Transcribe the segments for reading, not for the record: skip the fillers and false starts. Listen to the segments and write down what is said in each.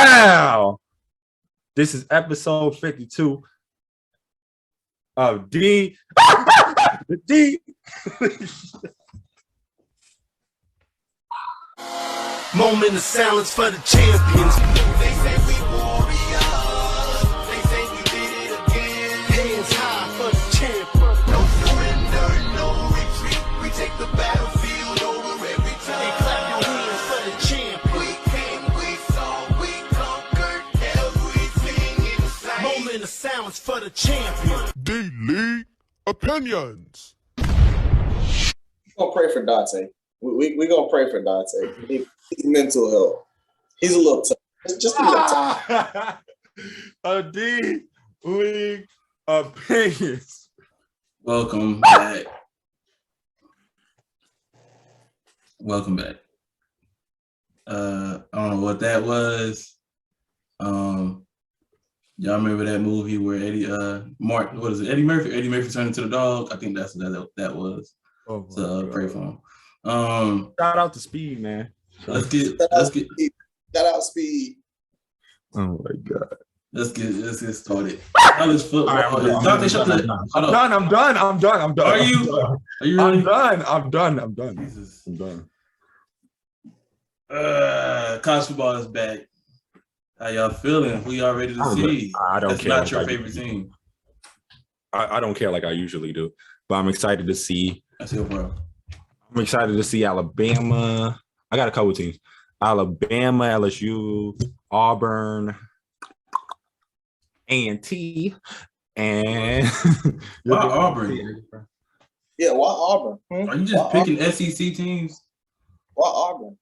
Wow. This is episode 52 of D. The D. Moment of silence for the champions. They say we warriors. They say we did it again. Hands high for the champion. No surrender, no retreat. We take the battlefield over every time. And clap your hands for the champion. We came, we saw, we conquered everything in sight. Moment of silence for the champion. D-League Opinions. We're gonna pray for Dante. We're gonna pray for Dante. He's mental health. He's a little tough. Just a little tough. A D-League Opinions. Welcome back. Welcome back. I don't know what that was. Y'all remember that movie where Eddie Murphy? Eddie Murphy turned into the dog. I think that's what that was. Oh, so pray for him. Shout out to Speed, man. Let's get Shout out Speed. Oh my God. Let's get started. College football. Dante, shut the. I'm done. Are you? Are you really? I'm done. Jesus. I'm done. College football is back. How y'all feeling? Who y'all ready to see? I don't That's care. not your favorite team. I don't care like I usually do, but I'm excited to see. That's your bro. I'm excited to see Alabama. I got a couple teams. Alabama, LSU, Auburn, A&T, and why Auburn? Yeah, why Auburn? Are you just picking SEC teams? Why Auburn?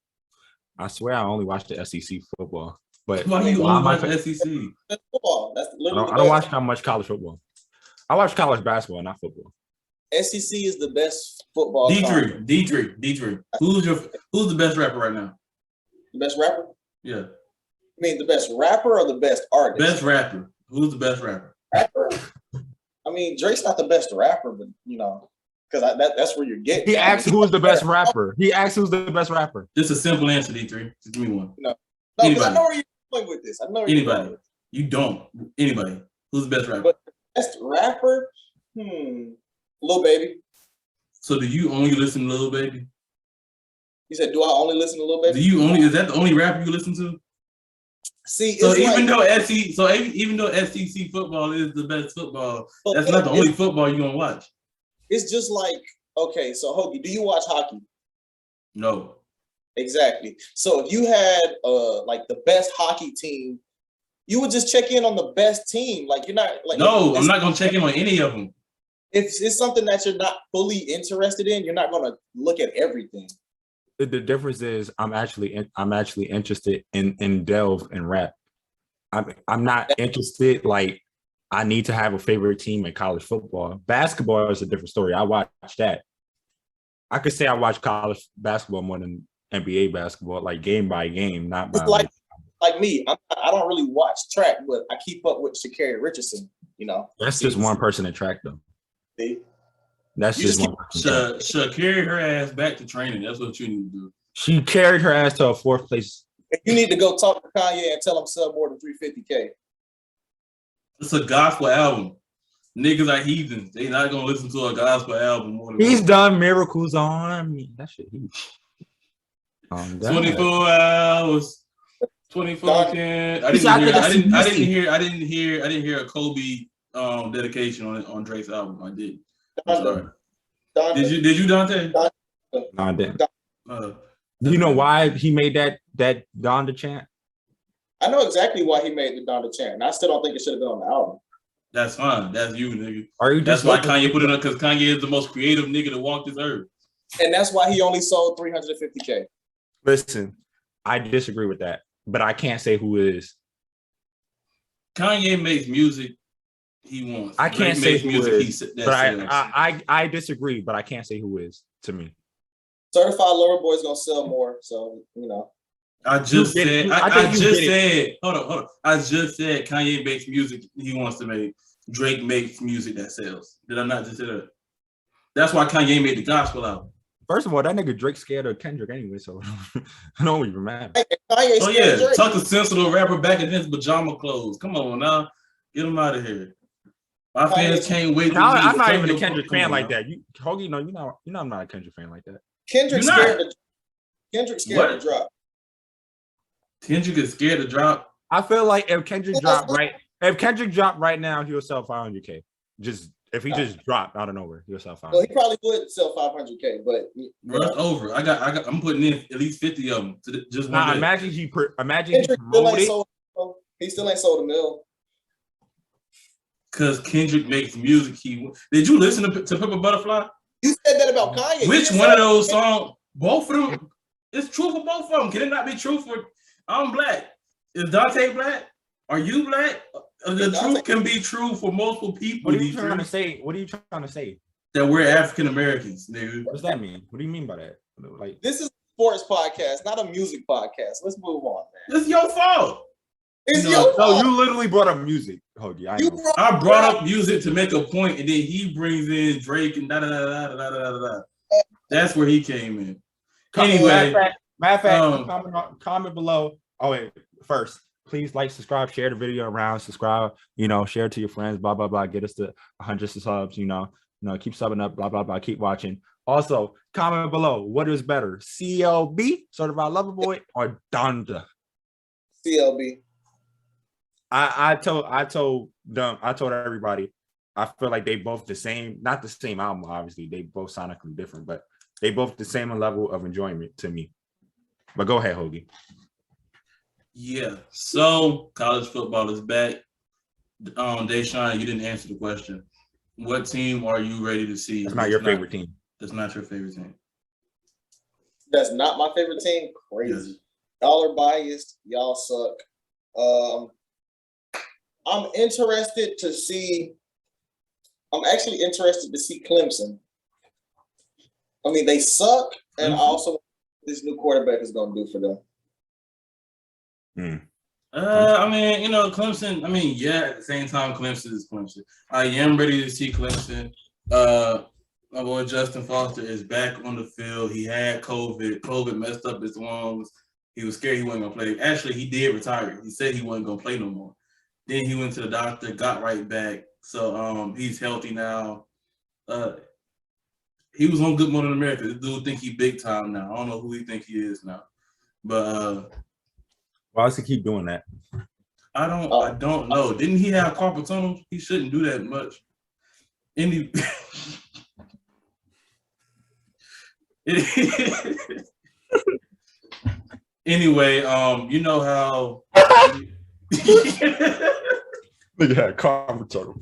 I swear I only watch the SEC football. But why you only watch the SEC? That's football. That's literally I don't watch that much college football. I watch college basketball, not football. SEC is the best football. D3. Who's the best rapper right now? The best rapper? Yeah. You mean the best rapper or the best artist? Best rapper. Who's the best rapper? Rapper? I mean, Drake's not the best rapper, but because that's where you're getting. He asks who's the best rapper. Just a simple answer, D3. Just give me one. No, because I know where you're going with this. I know anybody. You don't. Anybody. Who's the best rapper? But best rapper? Lil Baby. So do you only listen to Lil Baby? You said, do I only listen to Lil Baby? Is that the only rapper you listen to? See, so even though SEC football is the best football, that's not the only football you're gonna watch. It's just like, okay, so Hoagie, do you watch hockey? No. Exactly. So if you had like the best hockey team, you would just check in on the best team. Like you're not like no, I'm not gonna check in on any of them. If it's something that you're not fully interested in, you're not gonna look at everything. The difference is I'm actually interested in delve and rap. I'm not interested like I need to have a favorite team in college football. Basketball is a different story. I watch that. I could say I watch college basketball more than NBA basketball, like game by game, not by like me. I don't really watch track, but I keep up with Sha'Carri Richardson. That's just one person in track though. See? That's just one person. Should carry her ass back to training. That's what you need to do. She carried her ass to a fourth place. You need to go talk to Kanye and tell him sell more than 350K. It's a gospel album. Niggas are heathens. They not gonna listen to a gospel album more than He's done miracles on me. That shit huge. 24 hours. 24 10. I didn't hear a Kobe dedication on Drake's album. I did. Donda. Did you Dante? Donda. No, I didn't. Do you know why he made that Donda chant? I know exactly why he made the Donda chant, and I still don't think it should have been on the album. That's fine. That's you, nigga. That's why Kanye put it up, because Kanye is the most creative nigga to walk this earth. And that's why he only sold 350K. Listen, I disagree with that, but I can't say who it is. Kanye makes music he wants. I can't say who it is, but I disagree, but I can't say who it is to me. Certified Lover Boy is gonna sell more, so I just said Kanye makes music he wants to make. Drake makes music that sells. Did I not just say that? That's why Kanye made the gospel album. First of all, that nigga Drake scared of Kendrick anyway, so I don't even matter. Kanye Oh scared yeah, of Drake. tuck a sensitive rapper back in his pajama clothes. Come on now, get him out of here. My fans can't wait. Now, I'm not sing even a your- Kendrick come fan on like now. that. You, Hoagie, no, you know, I'm not a Kendrick fan like that. Kendrick You're not. scared to What? drop. Kendrick is scared to drop. I feel like if Kendrick dropped right now, he'll sell 500K. Just if he just dropped out of nowhere, he'll sell 500K. Well, he probably would sell 500K, but Bro, it's over. I'm putting in at least 50 of them to just one day. Imagine he Kendrick still promoted ain't it. sold. He still ain't sold a mill. Because Kendrick makes music. Did you listen to Pepper Butterfly? You said that about Kanye. Which one of those songs? Both of them. It's true for both of them. Can it not be true for? I'm black. Is Dante black? Are you black? The truth can be true for multiple people. What are you trying to say? What are you trying to say? That we're African Americans, nigga. What does that mean? What do you mean by that? Like, This is a sports podcast, not a music podcast. Let's move on, man. It's your fault. It's No, your no, fault. you literally brought up music, Hoagie. I brought up music to make a point, and then he brings in Drake and da da da da da da da da. That's where he came in. Anyway, matter of fact, comment below. Oh wait, first, please like, subscribe, share the video around, subscribe. You know, share it to your friends. Blah blah blah. Get us to 100 subs. You know, keep subbing up. Blah blah blah. Keep watching. Also, comment below. What is better, CLB, Certified Lover Boy, or Donda? CLB. I told everybody, I feel like they both the same, not the same album, obviously. They both sonically different, but they both the same level of enjoyment to me. But go ahead, Hoagie. Yeah. So college football is back. Deshaun, you didn't answer the question. What team are you ready to see? That's not your favorite team. That's not your favorite team. That's not my favorite team. Crazy. Yes. Y'all are biased. Y'all suck. I'm interested to see. I'm actually interested to see Clemson. I mean, they suck, and also this new quarterback is going to do for them. I mean, you know, Clemson. I mean, yeah. At the same time, Clemson is Clemson. I am ready to see Clemson. My boy Justin Foster is back on the field. He had COVID. COVID messed up his lungs. He was scared he wasn't gonna play. Actually, he did retire. He said he wasn't gonna play no more. Then he went to the doctor, got right back. So he's healthy now. He was on Good Morning America. This dude think he big time now. I don't know who he think he is now. But why does he keep doing that? I don't know. Didn't he have carpal tunnel? He shouldn't do that much. Anyway, you know how Nigga had carpal tunnel.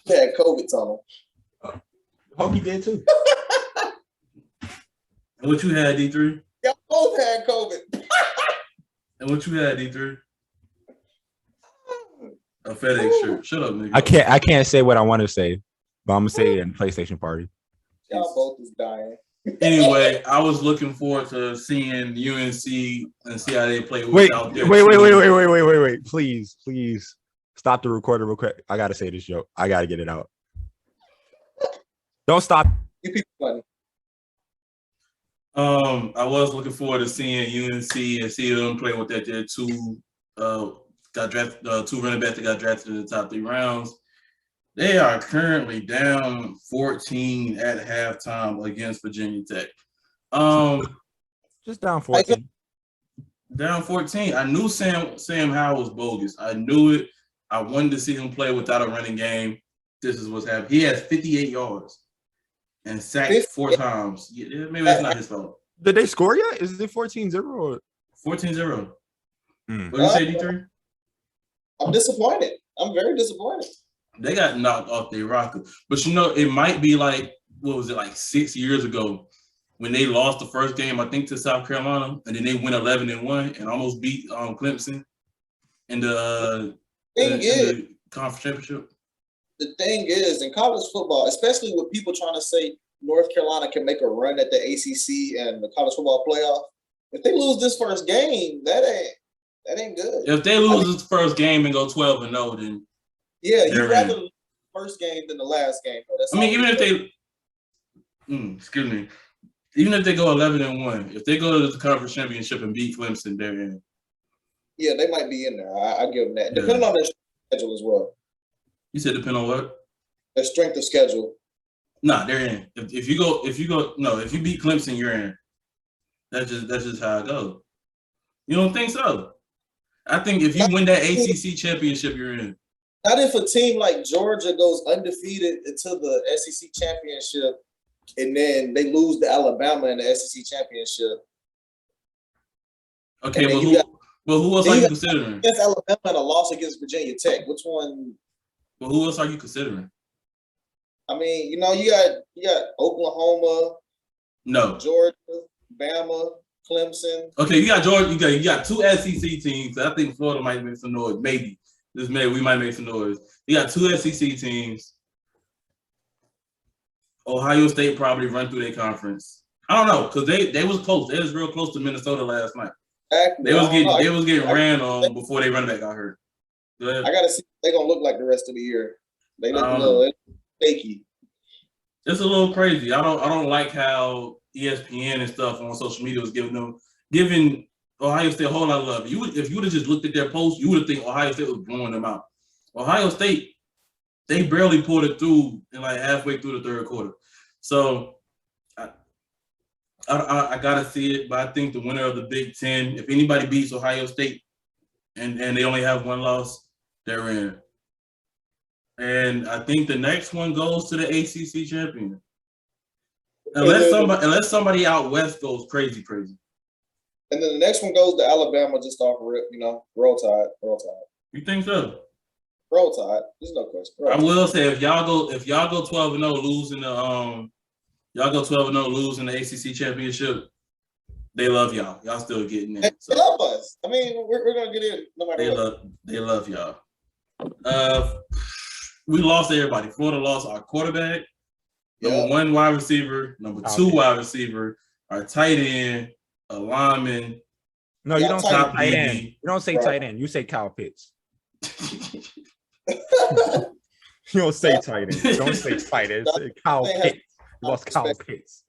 Yeah, COVID tunnel. Hoagie did too. And what you had, D3? Y'all both had COVID. And what you had, D3? A FedEx shirt. Shut up, nigga. I can't say what I want to say, but I'm gonna say it in PlayStation Party. Y'all both is dying. Anyway, I was looking forward to seeing UNC and see how they play Wait, without their wait. Please stop the recorder real quick. I gotta say this joke. I gotta get it out. Don't stop. You people funny. I was looking forward to seeing UNC and see them play with that their two two running backs that got drafted in the top 3 rounds. They are currently down 14 at halftime against Virginia Tech. Just down 14. Down 14. I knew Sam Howell was bogus. I knew it. I wanted to see him play without a running game. This is what's happening. He has 58 yards and sacked 4 times. Yeah, maybe that's not his fault. Did they score yet? Is it 14-0 or 14-0? What did you say, D3? I'm disappointed. I'm very disappointed. They got knocked off their rocker. But you know, it might be like, what was it, like 6 years ago when they lost the first game, I think, to South Carolina, and then they went 11-1 and almost beat Clemson in the conference championship. The thing is, in college football, especially with people trying to say North Carolina can make a run at the ACC and the college football playoff, if they lose this first game, that ain't good. If they lose this first game and go 12-0, then yeah, you'd rather lose the first game than the last game. I mean, even if they excuse me. Even if they go 11-1, if they go to the conference championship and beat Clemson, they're in. Yeah, they might be in there. I give them that. Depending on their schedule as well. You said depend on what? Their strength of schedule. Nah, they're in. If you beat Clemson, you're in. That's just how it goes. You don't think so? I think if you win that ACC championship, you're in. Not if a team like Georgia goes undefeated into the SEC championship and then they lose to Alabama in the SEC championship. Okay, but who else are you considering? Against Alabama and a loss against Virginia Tech. Which one? But who else are you considering? I mean, you got Oklahoma, No, Georgia, Bama, Clemson. okay, you got Georgia. You got two SEC teams. I think Florida might make some noise. Maybe we might make some noise. You got two SEC teams. Ohio State probably run through their conference. I don't know because they was close. They was real close to Minnesota last night. Exactly. They was getting ran on before they run back got hurt. I gotta see what they're gonna look like the rest of the year. They look a little shaky. It's a little crazy. I don't like how ESPN and stuff on social media was giving Ohio State a whole lot of love. If you would have just looked at their posts, you would have think Ohio State was blowing them out. Ohio State, they barely pulled it through in like halfway through the third quarter. So I gotta see it, but I think the winner of the Big Ten, if anybody beats Ohio State and they only have one loss, they're in. And I think the next one goes to the ACC champion. Unless somebody out west goes crazy. And then the next one goes to Alabama just off rip, roll tide. You think so? Roll tide. There's no question. I will say if y'all go 12-0 losing the ACC championship, they love y'all. Y'all still getting in. They love us. I mean, we're gonna get in no matter what. They love y'all. We lost everybody. Florida lost our quarterback, number one wide receiver, number two wide receiver, our tight end, a lineman. No, you don't say tight end. You don't say tight end. You say Kyle Pitts. You don't say tight end. Don't say tight end. Say Kyle Pitts. You lost Kyle Pitts.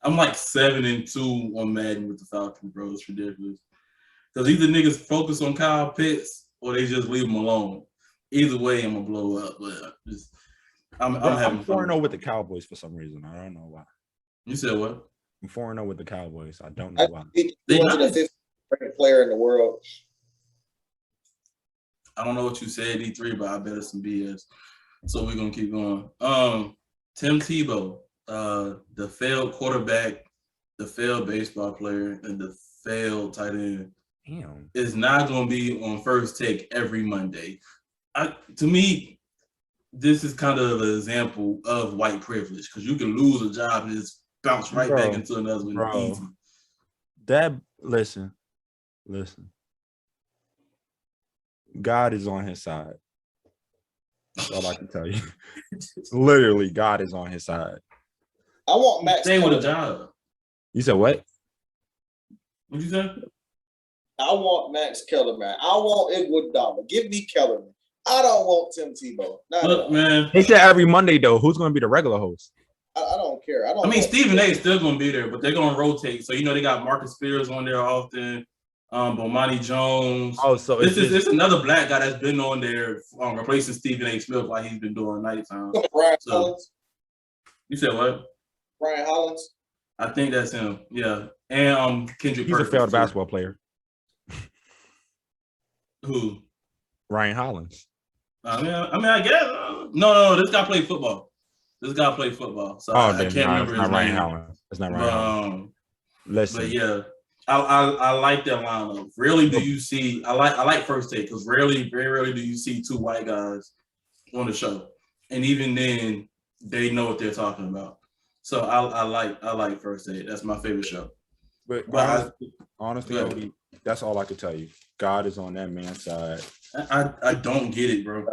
I'm like 7-2 on Madden with the Falcons, bro. It's ridiculous. Because either niggas focus on Kyle Pitts or they just leave him alone. Either way, I'm gonna blow up. But I'm having fun. 4-0 with the Cowboys for some reason. I don't know why. You said what? I'm 4-0 with the Cowboys. I don't know why. They're not the 5th player in the world. I don't know what you said, D3, but I bet it's some BS. So we're gonna keep going. Tim Tebow, the failed quarterback, the failed baseball player, and the failed tight end, is not gonna be on First Take every Monday. To me, this is kind of an example of white privilege because you can lose a job and just bounce back into another one easy. Listen. God is on his side. That's all I can tell you. Literally, God is on his side. I want Max. Stay with a job. You said what? What'd you say? I want Max Kellerman. I want Iguodala. Give me Kellerman. I don't want Tim Tebow. Look, man. They said every Monday though. Who's going to be the regular host? I don't care. I mean, Stephen A is still going to be there, but they're going to rotate. So they got Marcus Spears on there often. Bomani Jones. Oh, so it's another black guy that's been on there replacing Stephen A. Smith like he's been doing nighttime. Brian Hollins. You said what? Brian Hollins. I think that's him. Yeah, and Kendrick. He's a failed basketball player. Who? Ryan Hollins. I guess no. This guy played football. So I can't remember his Ryan name. Hollins. It's not Ryan Hollins. Listen. But yeah. I like that lineup. Rarely do you see. I like First Take because very rarely do you see two white guys on the show, and even then, they know what they're talking about. So I like First Take. That's my favorite show. But honestly, that's all I can tell you. God is on that man's side. I don't get it, bro.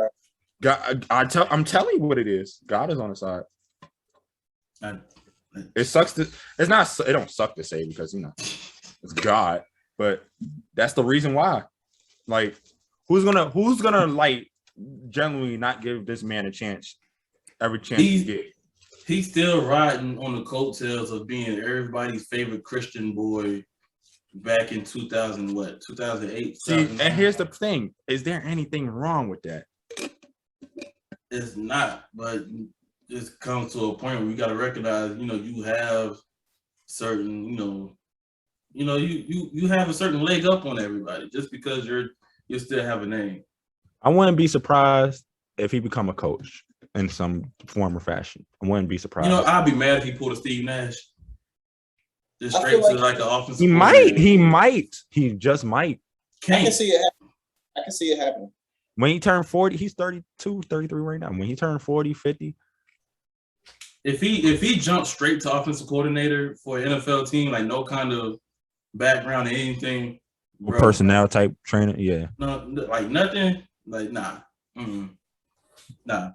God, I'm telling you what it is. God is on the side. It sucks to. It's not. It don't suck to say because it's God, but that's the reason why. Like, who's gonna like generally not give this man a chance? Every chance he get. He's still riding on the coattails of being everybody's favorite Christian boy back in 2008. See, and here's the thing: is there anything wrong with that? It's not, but it comes to a point where you got to recognize, you have certain, you have a certain leg up on everybody just because you still have a name. I wouldn't be surprised if he become a coach in some form or fashion. I wouldn't be surprised. I'd be mad if he pulled a Steve Nash. Just I straight feel to like an offensive. He just might. I can see it happen. I can see it happening. When he turned 40, he's 32, 33 right now. When he turned 40, 50. If he jumps straight to offensive coordinator for an NFL team, like no kind of background or anything, bro, Personnel type trainer, yeah. No, like nothing, like nah. Nah.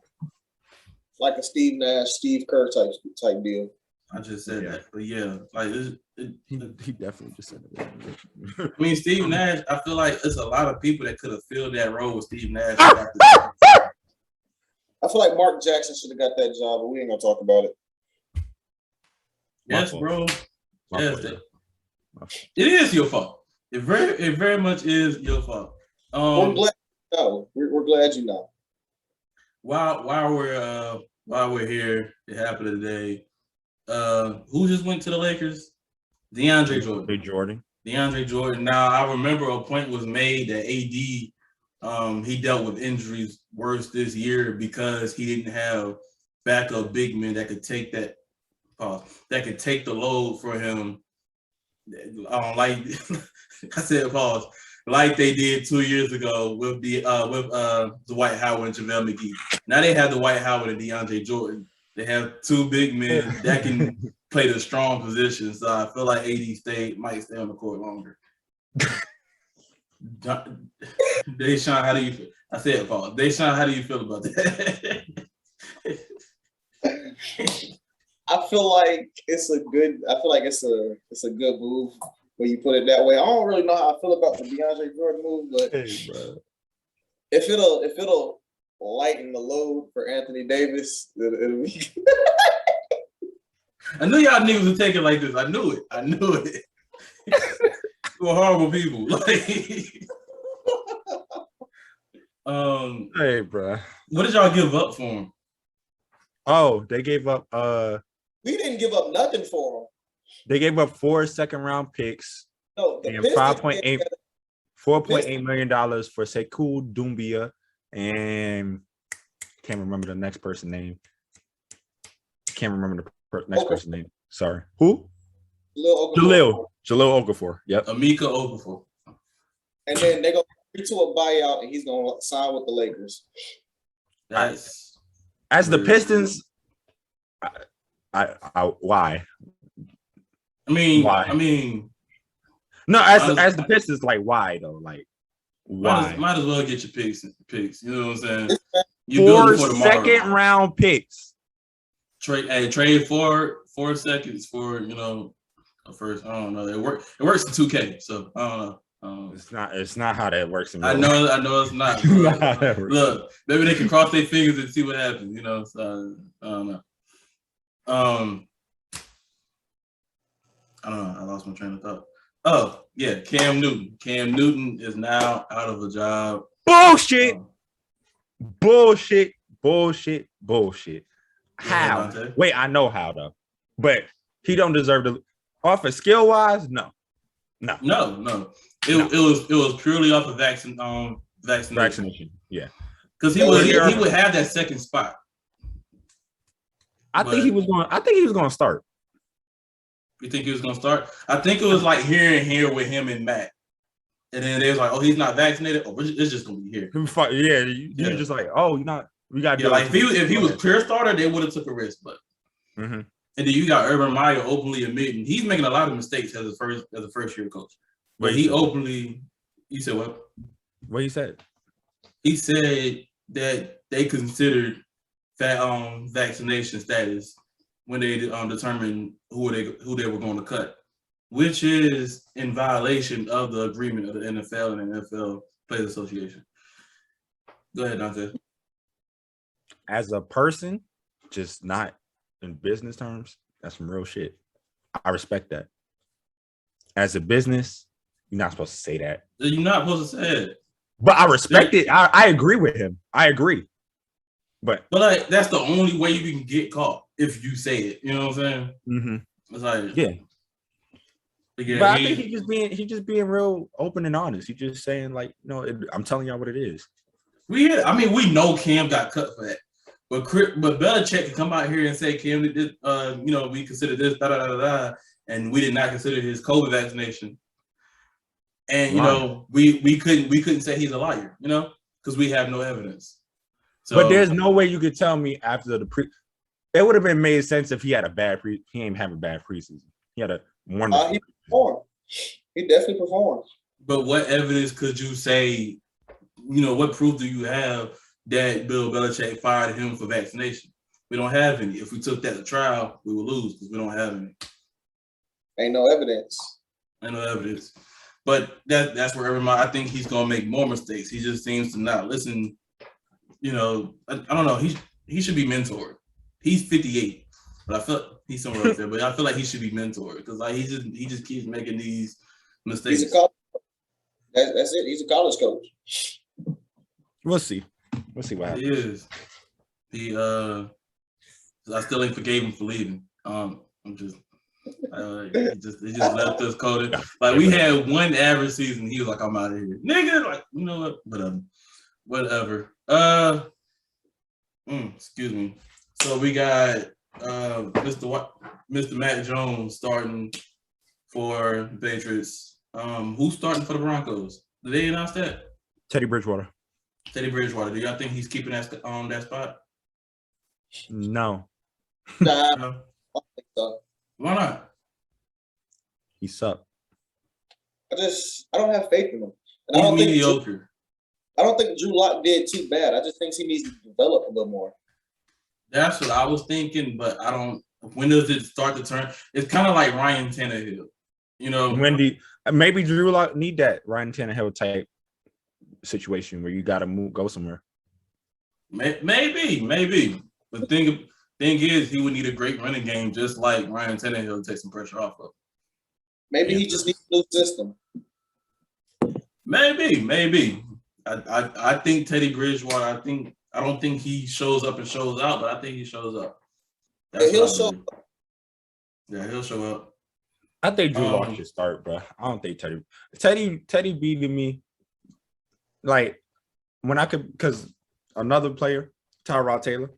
Like a Steve Nash, Steve Kerr type deal. I just said that, but yeah, like He definitely just said it. I mean, Steve Nash, I feel like there's a lot of people that could have filled that role with Steve Nash. I feel like Mark Jackson should have got that job, but we ain't gonna talk about it. Yes, bro. My Yes, fault. it is your fault. It very much is your fault. We're glad you know. We're glad you know. While we're here, it happened today. Who just went to the Lakers? DeAndre Jordan. DeAndre Jordan. Now I remember a point was made that AD, he dealt with injuries worse this year because he didn't have backup big men that could take that the load for him. Like I said, pause. Like they did 2 years ago with Dwight Howard and JaVale McGee. Now they have Dwight Howard and DeAndre Jordan. They have two big men that can play the strong position. So I feel like AD might stay on the court longer. Deshaun, how do you feel? I said, Paul. Deshaun, how do you feel about that? I feel like it's a good move when you put it that way. I don't really know how I feel about the DeAndre Jordan move, but if it'll lighten the load for Anthony Davis, it'll be. I knew y'all niggas would take it like this. I knew it. We're horrible people. Hey, bro. What did y'all give up for him? Oh, they gave up. We didn't give up nothing for him. They gave up 4 second-round picks. No, and $4.8 million for Sekou Doumbia, and can't remember the next person's name. Can't remember the next person's name. Sorry. Who? Jaleel Okafor. Yep. Amika Okafor. And then they go to a buyout, and he's gonna sign with the Lakers. That's as the Pistons. Why? I mean, no. As the Pistons, like why though? Like why? Might as well get your picks. You know what I'm saying? You 4 second-round picks. Trade 4 seconds for a first. I don't know. It works in 2K, so I don't know. It's not how that works. I know it's not. Look, maybe they can cross their fingers and see what happens. So I don't know. I don't know. I lost my train of thought. Oh yeah, Cam Newton. Cam Newton is now out of a job. Bullshit. Bullshit. How? Yeah, wait, I know how though, but he don't deserve to. Off of skill wise, no. It was purely off of vaccination. Yeah, because he would have that second spot. I think he was going to start. You think he was going to start? I think it was like here with him and Matt. And then they was like, oh, he's not vaccinated. Oh, it's just going to be here. Yeah, you're just like, oh, you're not. We got like if he was clear starter, they would have took a risk. But and then you got Urban Meyer openly admitting he's making a lot of mistakes as a first year coach. But he openly, you said what? What he said? He said that they considered vaccination status when they determined who they were going to cut, which is in violation of the agreement of the NFL and the NFL Players Association. Go ahead, Dante. As a person, just not in business terms, that's some real shit. I respect that. As a business, you're not supposed to say that. You're not supposed to say it. But I respect it. I agree with him. I agree. But like that's the only way you can get caught if you say it. You know what I'm saying? mm-hmm. It's like yeah. But I think he just being real open and honest. He's just saying like, I'm telling y'all what it is. We know Cam got cut for that, but Belichick can come out here and say Cam did, we consider this and we did not consider his COVID vaccination, and we couldn't say he's a liar, because we have no evidence. So, but there's no way you could tell me after the it would have been made sense if he had a bad he ain't have a bad preseason. He had a wonderful. He performed. He definitely performed. But what evidence could you say? What proof do you have that Bill Belichick fired him for vaccination? We don't have any. If we took that to trial, we would lose because we don't have any. Ain't no evidence. But that's where I think he's gonna make more mistakes. He just seems to not listen. I don't know. He should be mentored. He's 58, but I feel he's somewhere up there. But I feel like he should be mentored because like he just keeps making these mistakes. That's it. He's a college coach. We'll see what happens. He is. I still ain't forgave him for leaving. He just left us coded. Like we had one average season. He was like, I'm out of here. Nigga, like, you know what? Whatever. Excuse me. So we got Mr. Matt Jones starting for the Patriots. Who's starting for the Broncos? Did they announce that? Teddy Bridgewater. Do y'all think he's keeping that spot? No. Nah, I don't think so. Why not? He sucked. I don't have faith in him. And He's mediocre. I don't think Drew Lock did too bad. I just think he needs to develop a little more. That's what I was thinking, but I don't. When does it start to turn? It's kind of like Ryan Tannehill, maybe Drew Lock need that Ryan Tannehill type situation where you got to go somewhere. Maybe. But thing is, he would need a great running game, just like Ryan Tannehill, to take some pressure off of. Maybe he just needs a new system. Maybe. I think Teddy Bridgewater. I don't think he shows up and shows out, but I think he shows up. He'll show up. Yeah, he'll show up. I think Drew Lock should start, bro. I don't think Teddy beat me. Like when I could, because another player, Tyrod Taylor.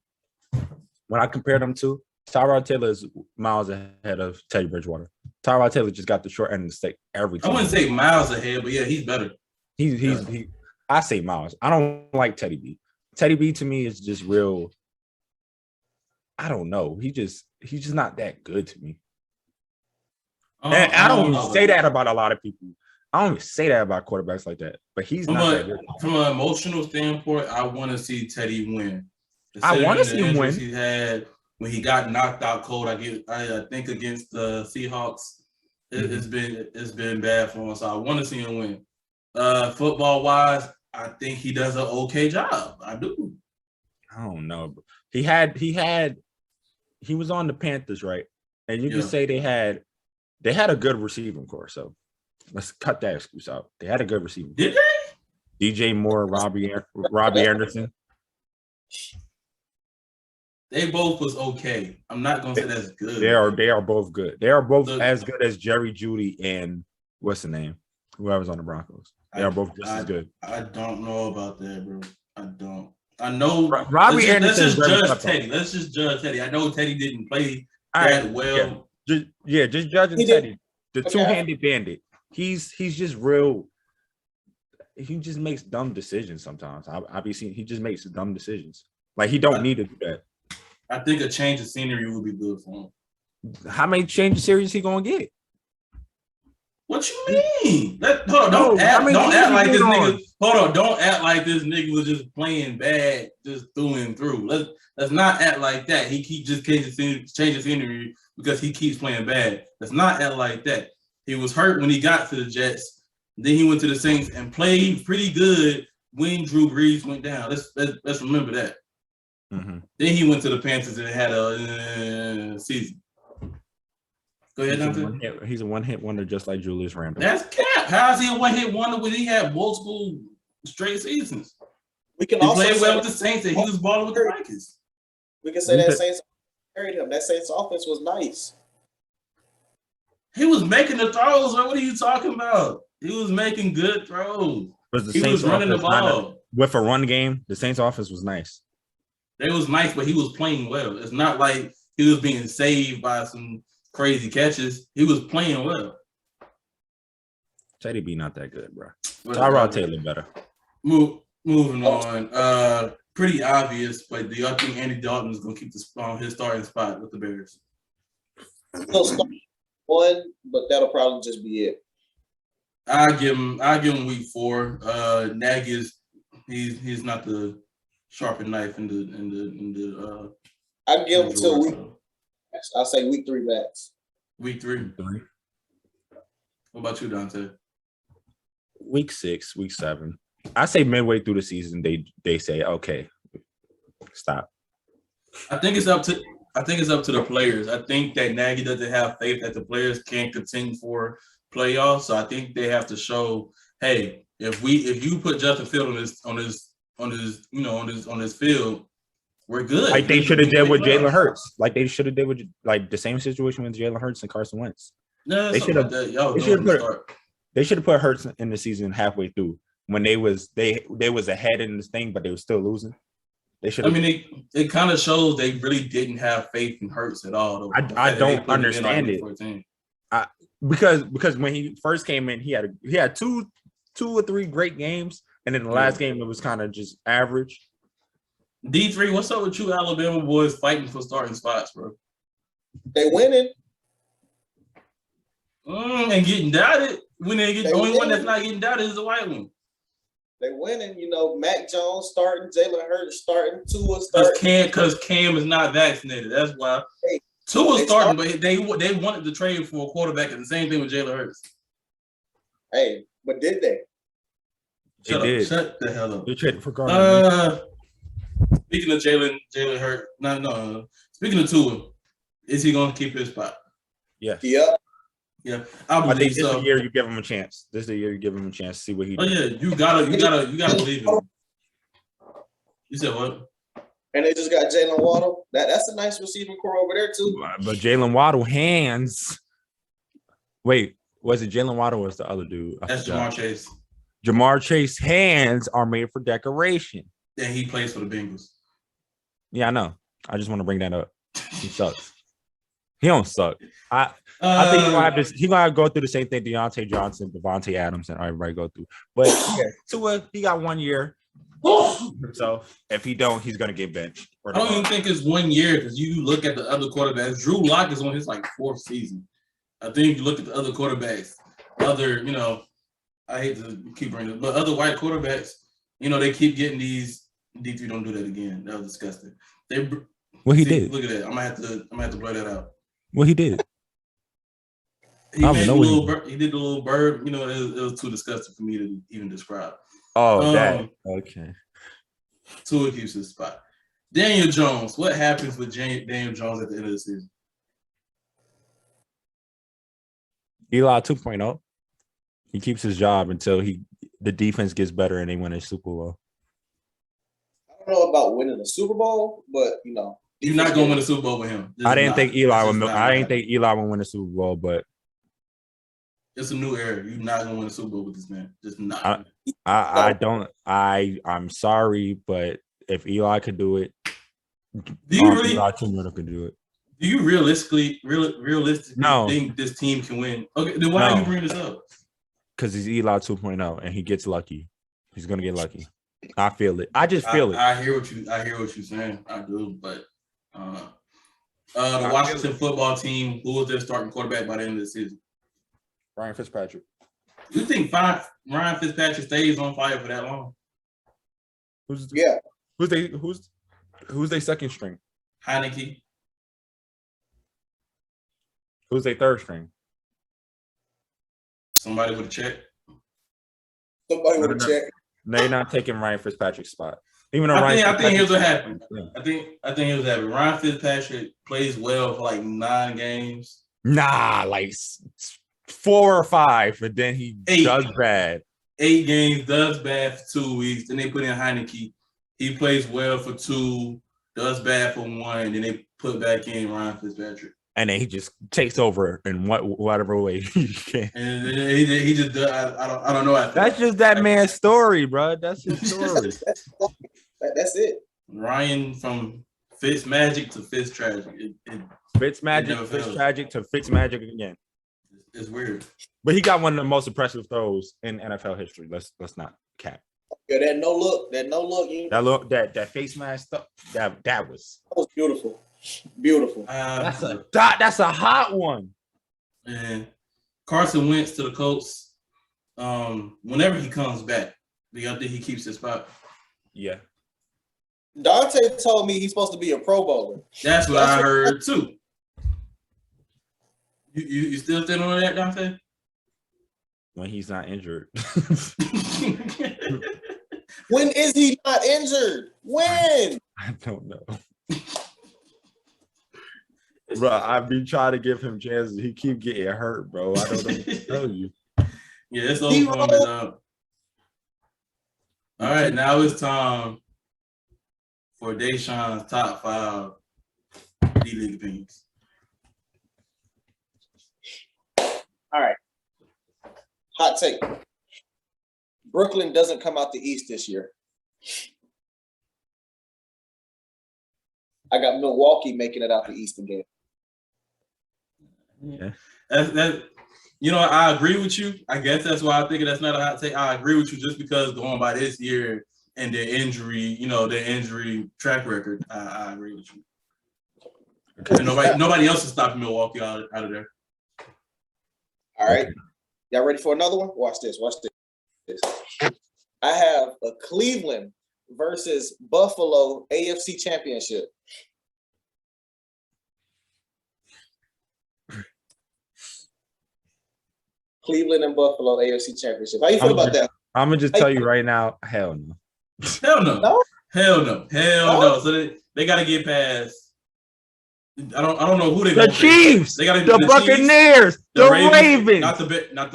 When I compare them to, Tyrod Taylor is miles ahead of Teddy Bridgewater. Tyrod Taylor just got the short end of the stick every time. I wouldn't say miles ahead, but yeah, he's better. I say miles. I don't like Teddy B. Teddy B to me is just real. I don't know. He's just not that good to me. And I don't even say that about a lot of people. I don't even say that about quarterbacks like that. But he's not that good. From an emotional standpoint, I want to see Teddy win. I want to see him win. He had when he got knocked out cold. I think against the Seahawks, it's been bad for him. So I want to see him win. Football wise, I think he does an okay job. I do. I don't know. He was on the Panthers, right? And you can say they had a good receiving core. So let's cut that excuse out. They had a good receiving core. Did they? DJ Moore, Robbie Anderson. They both was okay. I'm not gonna say that's good. They are both good. They are both as good as Jerry Jeudy and what's the name? Whoever's on the Broncos. They are both just as good. I don't know about that, bro. I don't. I know Robbie Anderson. Let's just judge Teddy. I know Teddy didn't play that well. Yeah. Just judging Teddy. The two-handed bandit. He's just real. He just makes dumb decisions sometimes. I be seeing he just makes dumb decisions. Like he don't need to do that. I think a change of scenery would be good for him. How many change of series he gonna get? What you mean? Don't act like this nigga. Hold on, don't act like this nigga was just playing bad, just through and through. Let's not act like that. He keeps just changing scenery because he keeps playing bad. Let's not act like that. He was hurt when he got to the Jets. Then he went to the Saints and played pretty good when Drew Brees went down. Let's remember that. Mhm. Then he went to the Panthers and had a season. Go ahead, Dante. He's a one-hit wonder, just like Julius Randle. That's cap. How is he a one-hit wonder when he had multiple straight seasons? We can He also played say well with the Saints and he was balling with the Vikings. we can say that Saints carried him. That Saints offense was nice. He was making the throws. What are you talking about? He was making good throws. He was running the ball. With a run game, the Saints offense was nice. It was nice, but he was playing well. It's not like he was being saved by some crazy catches. He was playing well. Teddy B not that good, bro. Tyrod Taylor better. Moving on. Pretty obvious, but do y'all think Andy Dalton is gonna keep his starting spot with the Bears? He'll start one, but that'll probably just be it. I give him week 4. Nagy he's not the sharpened knife in the I give him till week. I'll say week 3 max. Week 3. What about you, Dante? Week 6, week 7. I say midway through the season, they say, okay, stop. I think it's up to the players. I think that Nagy doesn't have faith that the players can contend for playoffs. So I think they have to show, hey, if you put Justin Fields on his field, we're good. Like they should have did with Jalen Hurts. Like they should have did with like the same situation with Jalen Hurts and Carson Wentz. No, they should have. They should have put Hurts in the season halfway through when they was ahead in this thing, but they were still losing. They should. I mean, it kind of shows they really didn't have faith in Hurts at all. Though. I don't understand it. Because when he first came in, he had two or three great games, and then the last game it was kind of just average. D3, what's up with you Alabama boys fighting for starting spots, bro? They winning. And getting doubted. The only one that's not getting doubted is the white one. They winning. You know, Mac Jones starting, Jalen Hurts starting, Tua starting. Because Cam is not vaccinated. That's why. Hey, Tua's starting, but they wanted to trade for a quarterback, and the same thing with Jalen Hurts. Hey, but did they? Shut the hell up. They traded for Gardner. Speaking of Jalen Hurts, no. Speaking of Tua, is he going to keep his spot? Yes. Yeah, I believe think this so. is the year you give him a chance. This is the year you give him a chance to see what he does. Oh yeah, you gotta believe him. You said what? And they just got Jalen Waddle. That's a nice receiving core over there too. But Jalen Waddle hands. Wait, was it Jalen Waddle or was the other dude? That's Jamar Chase. Jamar Chase hands are made for decoration. And he plays for the Bengals. Yeah, I know. I just want to bring that up. He sucks. He don't suck. I think he's gonna go through the same thing Deontay Johnson, Devontae Adams, and everybody go through. But Tua, he got 1 year. So if he don't, he's gonna get benched. I don't even think it's 1 year because you look at the other quarterbacks. Drew Lock is on his 4th season. I think you look at the other quarterbacks, I hate to keep bringing it, but other white quarterbacks, they keep getting these. D3 don't do that again. That was disgusting. He did. Look at that. I'm gonna have to blur that out. What he did. He did the little bird. It was too disgusting for me to even describe. Oh, that. Okay. Tua keeps his spot. Daniel Jones. What happens with Daniel Jones at the end of the season? Eli 2.0. He keeps his job until the defense gets better and they win a Super Bowl. I don't know about winning a Super Bowl, but you're not gonna win a Super Bowl with him. I didn't think Eli would win a Super Bowl, but it's a new era. You're not gonna win a Super Bowl with this man. Just not. I'm sorry, but if Eli could do it, Eli Toomer could do it. Do you realistically think this team can win? Okay, then why are you bringing this up? Because he's Eli 2.0 and he gets lucky. He's gonna get lucky. I feel it. I just feel it. I hear what you're saying. I do, but the Washington football team, who was their starting quarterback by the end of the season? Ryan Fitzpatrick. You think Ryan Fitzpatrick stays on fire for that long? Who's their second string? Heineke. Who's their third string? Somebody with a check. Somebody with a check. They're not taking Ryan Fitzpatrick's spot. Even though I think here's what happened. Yeah. I think here's what happened. Ryan Fitzpatrick plays well for like 9 games. Nah, like 4 or 5, and then he 8. does bad. 8 games, does bad for 2 weeks. Then they put in Heineke. He plays well for 2, does bad for 1. Then they put back in Ryan Fitzpatrick. And then he just takes over in whatever way he can. And he just does. I don't know. That's just that man's story, bro. That's his story. That's it. Ryan from Fitz Magic to Fitz Tragic. Fitz Magic, Fitz Tragic to Fitz Magic again. It's weird. But he got one of the most impressive throws in NFL history. Let's not cap. Yeah, that no look. That face mask stuff. That was beautiful. Beautiful. That's a hot one. And Carson Wentz to the Colts. Whenever he comes back, do y'all think he keeps his spot? Yeah. Dante told me he's supposed to be a Pro Bowler. That's what I heard too. You still standing on that, Dante? When he's not injured. When is he not injured? When? I don't know. Bro, I've been trying to give him chances. He keep getting hurt, bro. I don't know what to tell you. Yeah, it's over for him now. All right, now it's time for Deshaun's top 5 D-League opinions. All right. Hot take. Brooklyn doesn't come out the East this year. I got Milwaukee making it out the East again. Yeah. That I agree with you. I guess that's why I think that's not a hot take. I agree with you just because going by this year and their injury, their injury track record. I agree with you. And nobody else is stopping Milwaukee out of there. All right. Y'all ready for another one? Watch this. I have a Cleveland versus Buffalo AFC Championship. Cleveland and Buffalo AFC Championship. How you feel about that? I'm gonna just tell you right now, hell no. Hell no. No? Hell no. Hell no. So they gotta get past. I don't know who they. The Chiefs. They got the Buccaneers. Chiefs, the Ravens. Not the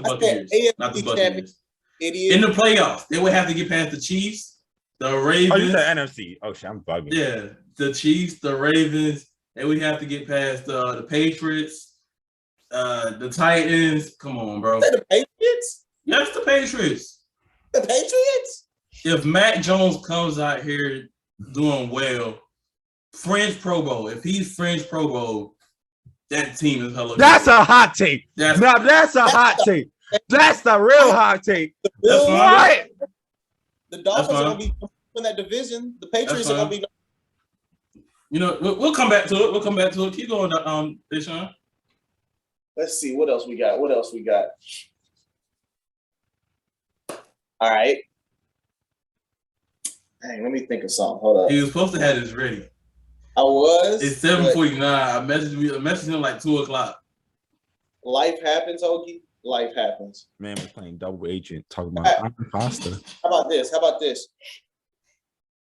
Buccaneers. Not the Buccaneers. Idiot. In the playoffs, they would have to get past the Chiefs, the Ravens. Oh, you said NFC. Oh shit, I'm bugging. Yeah, the Chiefs, the Ravens. They would have to get past the Patriots, the Titans. Come on, bro. The Patriots? Yes, the Patriots. The Patriots? If Mac Jones comes out here doing well, fringe Pro Bowl. If he's fringe Pro Bowl, that team is hella. That's a hot take. That's a hot take. That's the real hot take. That's what? The Dolphins are gonna be in that division. The Patriots are gonna be. We'll come back to it. Keep going, Deshaun. Let's see what else we got. All right. Dang, let me think of something. Hold up. He was supposed to have this ready. I was. It's 7:49. I messaged him like 2:00. Life happens, Hoagie. Life happens. Man, we're playing double agent. Talking about Costa. How about this?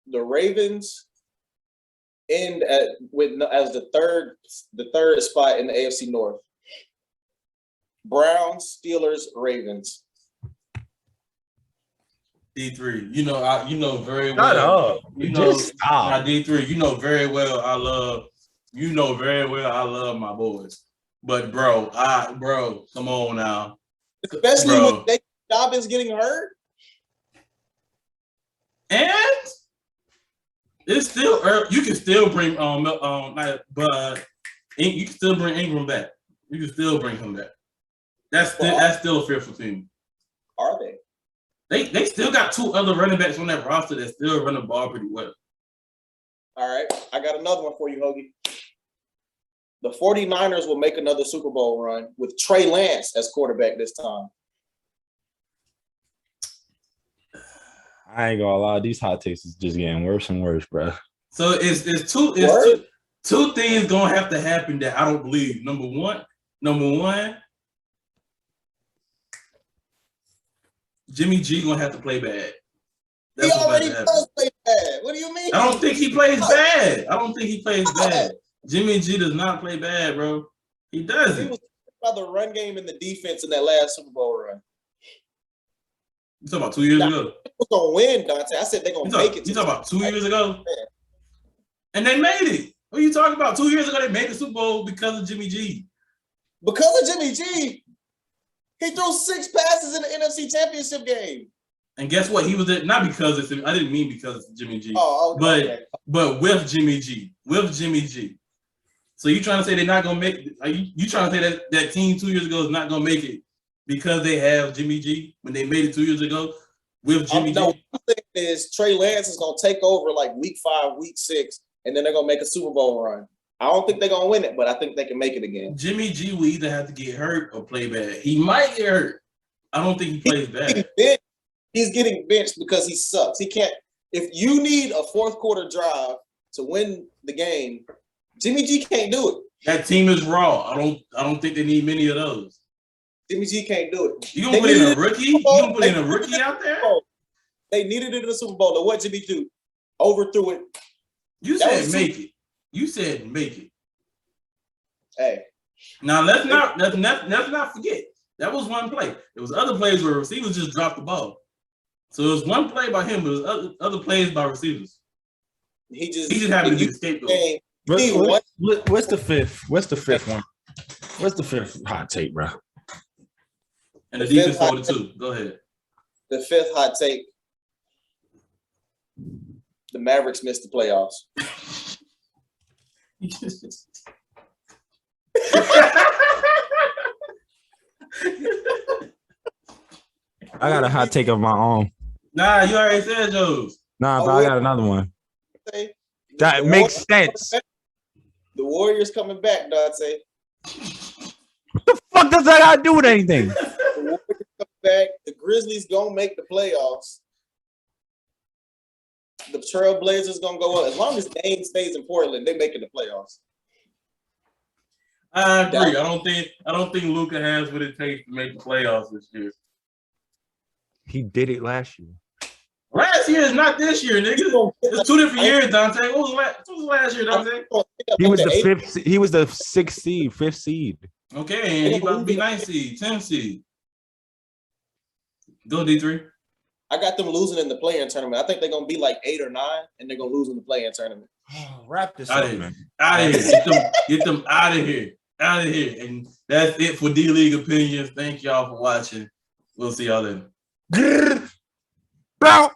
The Ravens end as the third spot in the AFC North. Browns, Steelers, Ravens. D3, you know very Shut well. up. Just stop. D3, you know very well I love my boys. But bro, come on now. Especially when Dobbins getting hurt. And it's still early. You can still bring you can still bring Ingram back. You can still bring him back. That's still a fearful team. Are they? They still got 2 other running backs on that roster that still run the ball pretty well. All right. I got another one for you, Hoagie. The 49ers will make another Super Bowl run with Trey Lance as quarterback this time. I ain't gonna lie, these hot takes is just getting worse and worse, bro. So it's two things gonna have to happen that I don't believe. Number one, Jimmy G gonna have to play bad. He That's what's about already to happen. does play bad. What do you mean? I don't think he plays bad. I don't think he plays bad. Jimmy G does not play bad, bro. He He doesn't. was about the run game and the defense in that last Super Bowl run. You talking about 2 years ago? We're gonna win, Dante. I said they're gonna make it. You talking about 2 years ago? And they made it. What are you talking about? 2 years ago, they made the Super Bowl because of Jimmy G. Because of Jimmy G. He threw 6 passes in the NFC Championship game. And guess what? He was there, not because it's, I didn't mean because of Jimmy G. Oh, okay. But with Jimmy G. With Jimmy G. So you trying to say they're not gonna make? Are you trying to say that team 2 years ago is not gonna make it because they have Jimmy G when they made it 2 years ago with Jimmy G? No, what I'm saying is Trey Lance is gonna take over like week 5, week 6, and then they're gonna make a Super Bowl run. I don't think they're gonna win it, but I think they can make it again. Jimmy G will either have to get hurt or play bad. He might get hurt. I don't think he plays bad. He's getting benched because he sucks. He can't. If you need a fourth quarter drive to win the game, Jimmy G can't do it. That team is raw. I don't think they need many of those. Jimmy G can't do it. You gonna put in a rookie? You gonna put in a rookie out there? They needed it in the Super Bowl. And what Jimmy do? Overthrew it. You said make it. You said make it. Hey. Now let's not forget that was one play. There was other plays where receivers just dropped the ball. So it was one play by him, but it was other plays by receivers. He just happened to be the scapegoat. What's the fifth? What's the fifth one? What's the fifth hot take, bro? And the defense told it too. Go ahead. The fifth hot take. The Mavericks missed the playoffs. I got a hot take of my own. Nah, you already said yours. Nah, but I got another one. That makes sense. The Warriors coming back, Dante. What the fuck does that got to do with anything? The Warriors coming back. The Grizzlies gonna make the playoffs. The Trailblazers gonna go up. As long as Dame stays in Portland, they making the playoffs. I agree. I don't think Luka has what it takes to make the playoffs this year. He did it last year. Last year is not this year, nigga. It's 2 different years, Dante. What was last year, Dante? He was the fifth. He was the fifth seed. Okay, and he about to be 9th seed, 10th seed. Go D3. I got them losing in the play-in tournament. I think they're gonna be like 8 or 9, and they're gonna lose in the play-in tournament. Wrap this Out up, of man. Out of here. Get them out of here. Out of here. And that's it for D-League Opinions. Thank y'all for watching. We'll see y'all later. Bro.